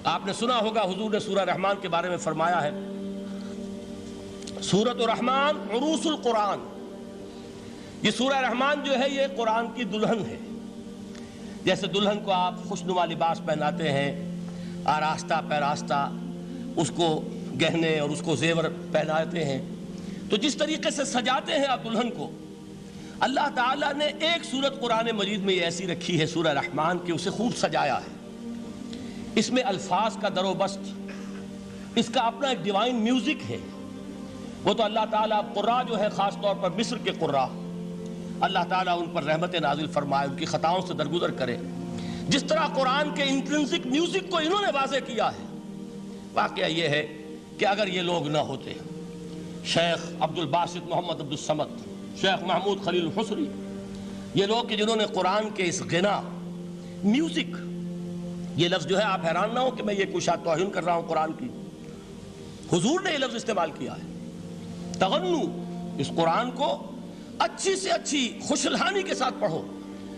آپ نے سنا ہوگا حضور نے سورہ رحمان کے بارے میں فرمایا ہے، سورۃ الرحمن عروس القرآن. یہ سورہ رحمان جو ہے یہ قرآن کی دلہن ہے. جیسے دلہن کو آپ خوشنما لباس پہناتے ہیں، آراستہ پیراستہ اس کو گہنے اور اس کو زیور پہناتے ہیں، تو جس طریقے سے سجاتے ہیں آپ دلہن کو، اللہ تعالیٰ نے ایک سورت قرآن مجید میں یہ ایسی رکھی ہے سورہ رحمان کہ اسے خوب سجایا ہے. اس میں الفاظ کا در و بست، اس کا اپنا ایک ڈیوائن میوزک ہے. وہ تو اللہ تعالیٰ قراء جو ہے خاص طور پر مصر کے قراء، اللہ تعالیٰ ان پر رحمت نازل فرمائے، ان کی خطاؤں سے درگزر کرے. جس طرح قرآن کے انٹرنسک میوزک کو انہوں نے واضح کیا ہے. واقعہ یہ ہے کہ اگر یہ لوگ نہ ہوتے، شیخ عبد الباسط محمد عبد الصمد، شیخ محمود خلیل الحصری، یہ لوگ کہ جنہوں نے قرآن کے اس غنا میوزک، یہ لفظ جو ہے آپ حیران نہ ہو کہ میں یہ کوئی شاید توہین کر رہا ہوں قرآن کی، حضور نے یہ لفظ استعمال کیا ہے. تغنو، اس قرآن کو اچھی سے اچھی خوشلہانی کے ساتھ پڑھو.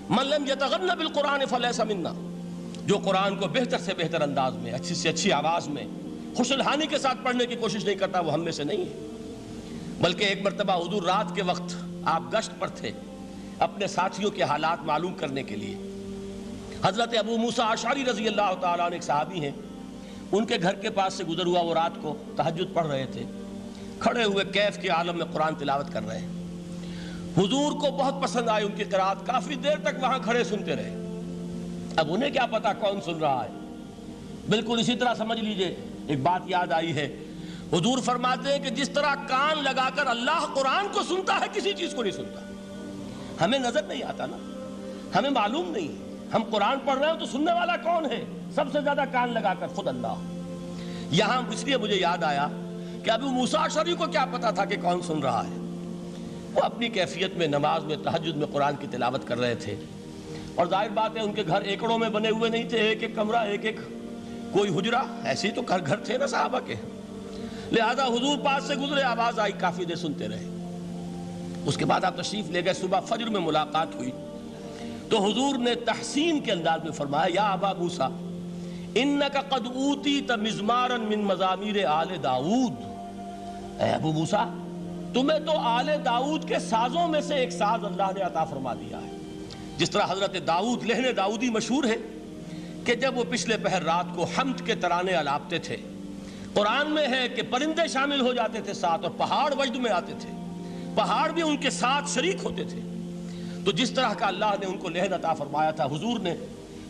من لم یتغن بالقرآن فلیس منا، جو قرآن کو بہتر سے بہتر انداز میں، اچھی سے اچھی آواز میں، خوشلہانی کے ساتھ پڑھنے کی کوشش نہیں کرتا، وہ ہم میں سے نہیں ہے. بلکہ ایک مرتبہ حضور رات کے وقت آپ گشت پر تھے اپنے ساتھیوں کے حالات معلوم کرنے کے لیے. حضرت ابو موسیٰ اشعری رضی اللہ تعالیٰ عنہ ایک صحابی ہیں، ان کے گھر کے پاس سے گزر ہوا، وہ رات کو تہجد پڑھ رہے تھے، کھڑے ہوئے کیف کے عالم میں قرآن تلاوت کر رہے ہیں. حضور کو بہت پسند آئی ان کی قرات، کافی دیر تک وہاں کھڑے سنتے رہے. اب انہیں کیا پتا کون سن رہا ہے. بالکل اسی طرح سمجھ لیجئے ایک بات یاد آئی ہے. حضور فرماتے ہیں کہ جس طرح کان لگا کر اللہ قرآن کو سنتا ہے، کسی چیز کو نہیں سنتا. ہمیں نظر نہیں آتا نا، ہمیں معلوم نہیں، ہم قرآن پڑھ رہے ہیں تو سننے والا کون ہے؟ سب سے زیادہ کان لگا کر خود اللہ. یہاں اس لیے مجھے یاد آیا کہ ابو موسیٰ اشعری کو کیا پتا تھا کہ کون سن رہا ہے. وہ اپنی کیفیت میں نماز میں تہجد میں قرآن کی تلاوت کر رہے تھے، اور ظاہر بات ہے ان کے گھر ایکڑوں میں بنے ہوئے نہیں تھے، ایک ایک کمرہ، ایک ایک کوئی حجرہ، ایسے ہی تو گھر تھے نا صحابہ کے. لہذا حضور پاس سے گزرے، آواز آئی، کافی دیر سنتے رہے. اس کے بعد آپ تشریف لے گئے، صبح فجر میں ملاقات ہوئی تو حضور نے تحسین کے انداز میں فرمایا، یا ابا موسیٰ انک قد اوتیت مزمارا من مزامیر آل داؤد. اے ابو موسیٰ، تمہیں تو آل داؤد کے سازوں میں سے ایک ساز اللہ نے عطا فرما دیا ہے. جس طرح حضرت داؤد، لہن داؤدی مشہور ہے کہ جب وہ پچھلے پہر رات کو حمد کے ترانے الاپتے تھے، قرآن میں ہے کہ پرندے شامل ہو جاتے تھے ساتھ، اور پہاڑ وجد میں آتے تھے، پہاڑ بھی ان کے ساتھ شریک ہوتے تھے. تو جس طرح کا اللہ نے ان کو لہن عطا فرمایا تھا، حضور نے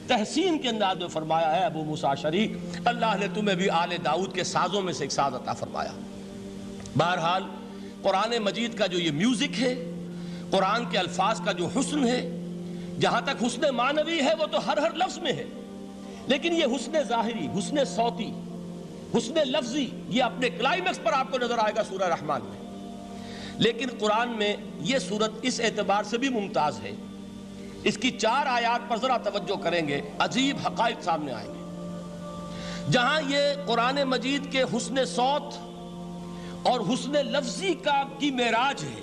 تحسین کے انداز میں فرمایا ہے ابو موسیٰ اشعری، اللہ نے تمہیں بھی آل داؤد کے سازوں میں سے ایک ساز عطا فرمایا. بہرحال قرآن مجید کا جو یہ میوزک ہے، قرآن کے الفاظ کا جو حسن ہے، جہاں تک حسن معنوی ہے وہ تو ہر لفظ میں ہے، لیکن یہ حسن ظاہری، حسن صوتی، حسن لفظی، یہ اپنے کلائمیکس پر آپ کو نظر آئے گا سورہ رحمان میں. لیکن قرآن میں یہ سورت اس اعتبار سے بھی ممتاز ہے، اس کی 4 آیات پر ذرا توجہ کریں گے، عجیب حقائق سامنے آئیں گے. جہاں یہ قرآن مجید کے حسن صوت اور حسن لفظی کی معراج ہے،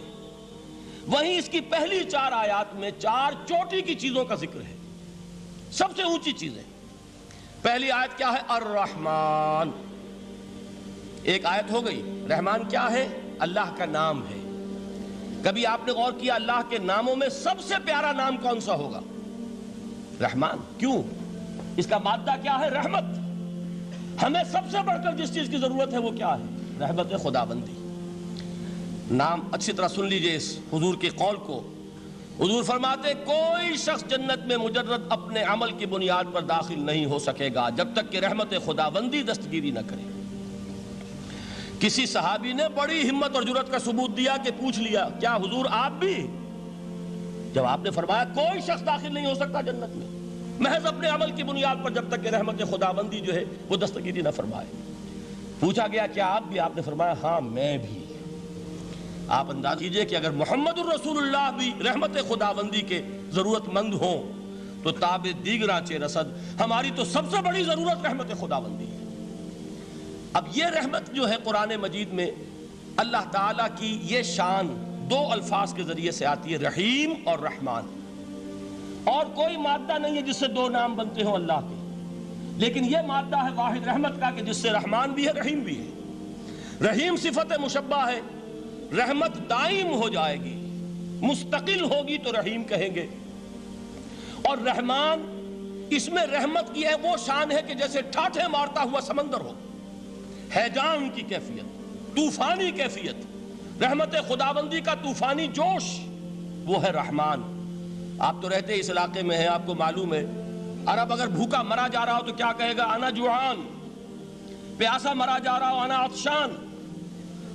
وہیں اس کی پہلی 4 آیات میں 4 چوٹی کی چیزوں کا ذکر ہے، سب سے اونچی چیزیں. پہلی آیت کیا ہے؟ الرحمن. ایک آیت ہو گئی. رحمان کیا ہے؟ اللہ کا نام ہے. کبھی آپ نے غور کیا اللہ کے ناموں میں سب سے پیارا نام کون سا ہوگا؟ رحمان. کیوں؟ اس کا مادہ کیا ہے؟ رحمت. ہمیں سب سے بڑھ کر جس چیز کی ضرورت ہے وہ کیا ہے؟ رحمت خداوندی. نام اچھی طرح سن لیجئے اس حضور کے قول کو. حضور فرماتے کوئی شخص جنت میں مجرد اپنے عمل کی بنیاد پر داخل نہیں ہو سکے گا جب تک کہ رحمت خداوندی دستگیری نہ کرے. کسی صحابی نے بڑی ہمت اور جرأت کا ثبوت دیا کہ پوچھ لیا، کیا حضور آپ بھی؟ جب آپ نے فرمایا کوئی شخص داخل نہیں ہو سکتا جنت میں محض اپنے عمل کی بنیاد پر جب تک کہ رحمت خداوندی جو ہے وہ دستگیری نہ فرمائے. پوچھا گیا کیا آپ بھی؟ آپ نے فرمایا ہاں میں بھی. آپ انداز کیجئے کہ اگر محمد الرسول اللہ بھی رحمت خداوندی کے ضرورت مند ہوں تو تاب دیگراں چے رسد، ہماری تو سب سے بڑی ضرورت رحمت خداوندی ہے. اب یہ رحمت جو ہے قرآن مجید میں اللہ تعالیٰ کی یہ شان 2 الفاظ کے ذریعے سے آتی ہے، رحیم اور رحمان. اور کوئی مادہ نہیں ہے جس سے 2 نام بنتے ہوں اللہ کے. لیکن یہ مادہ ہے واحد رحمت کا کہ جس سے رحمان بھی ہے رحیم بھی ہے۔ رحیم صفت مشبہ ہے، رحمت دائم ہو جائے گی، مستقل ہوگی تو رحیم کہیں گے، اور رحمان اس میں رحمت کی ہے وہ شان ہے کہ جیسے ٹھاٹھے مارتا ہوا سمندر ہو، ہیجان کی کیفیت، طوفانی کیفیت، رحمت خداوندی کا طوفانی جوش، وہ ہے رحمان۔ آپ تو رہتے اس علاقے میں ہیں، آپ کو معلوم ہے عرب اگر بھوکا مرا جا رہا ہو تو کیا کہے گا؟ انا جوعان۔ پیاسا مرا جا رہا ہو انا عطشان۔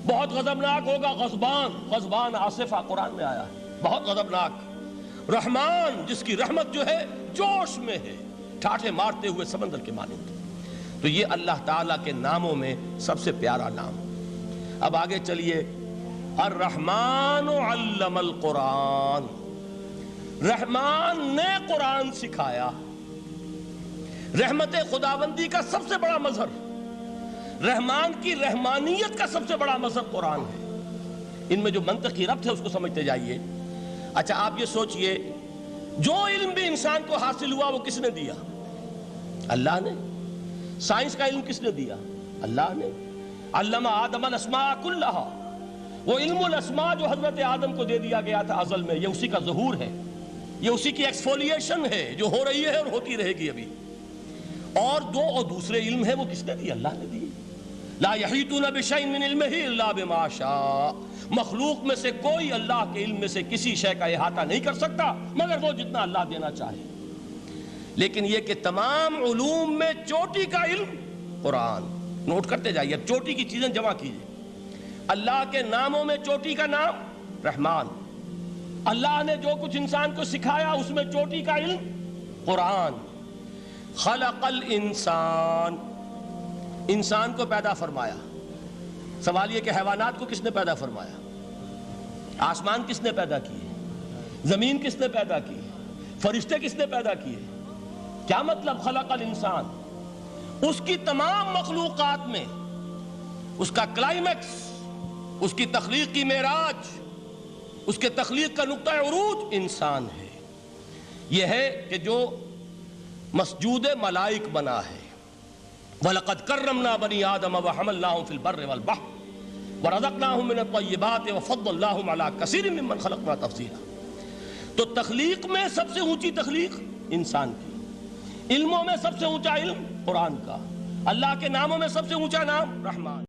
بہت غضبناک ہوگا غضبان، غضبان آصفہ قرآن میں آیا ہے، بہت غضبناک۔ رحمان جس کی رحمت جو ہے جوش میں ہے، ٹھاٹھے مارتے ہوئے سمندر کے مانند۔ تو یہ اللہ تعالیٰ کے ناموں میں سب سے پیارا نام۔ اب آگے چلیے، الرحمن علم القرآن، رحمان نے قرآن سکھایا۔ رحمت خداوندی کا سب سے بڑا مظہر، رحمان کی رحمانیت کا سب سے بڑا مظہر قرآن ہے۔ ان میں جو منطقی ربط ہے اس کو سمجھتے جائیے۔ اچھا آپ یہ سوچئے، جو علم بھی انسان کو حاصل ہوا وہ کس نے دیا؟ اللہ نے۔ سائنس کا علم کس نے دیا؟ اللہ نے۔ علم آدم الاسماء کلہا، وہ علم الاسماء جو حضرت آدم کو دے دیا گیا تھا ازل میں، یہ اسی کا ظہور ہے، یہ اسی کی ایکسفولیشن ہے جو ہو رہی ہے اور ہوتی رہے گی ابھی۔ اور دوسرے علم ہے وہ کس نے دی؟ اللہ نے دی۔ لا یحیطون بشیء من علمہ الا بما شاء، مخلوق میں سے کوئی اللہ کے علم میں سے کسی شے کا احاطہ نہیں کر سکتا مگر وہ جتنا اللہ دینا چاہے۔ لیکن یہ کہ تمام علوم میں چوٹی کا علم قرآن، نوٹ کرتے جائیے، اب چوٹی کی چیزیں جمع کیجئے۔ اللہ کے ناموں میں چوٹی کا نام رحمان، اللہ نے جو کچھ انسان کو سکھایا اس میں چوٹی کا علم قرآن۔ خلق الانسان، انسان کو پیدا فرمایا۔ سوال یہ کہ حیوانات کو کس نے پیدا فرمایا؟ آسمان کس نے پیدا کیے؟ زمین کس نے پیدا کی؟ فرشتے کس نے پیدا کیے؟ کیا مطلب خلق الانسان؟ اس کی تمام مخلوقات میں اس کا کلائمیکس، اس کی تخلیق کی معراج، اس کے تخلیق کا نقطہ عروج انسان ہے۔ یہ ہے کہ جو مسجود ملائک بنا ہے۔ وَلَقَدْ كَرَّمْنَا بَنِي آدَمَ وَحَمَلْنَاهُمْ فِي الْبَرِّ وَالْبَحْرِ وَرَزَقْنَاهُمْ مِنَ الطَّيِّبَاتِ وَفَضَّلْنَاهُمْ عَلَى كَثِيرٍ مِّمَّنْ خَلَقْنَا تَفْضِيلًا۔ تو تخلیق میں سب سے اونچی تخلیق انسان کی، علموں میں سب سے اونچا علم قرآن کا، اللہ کے ناموں میں سب سے اونچا نام رحمان۔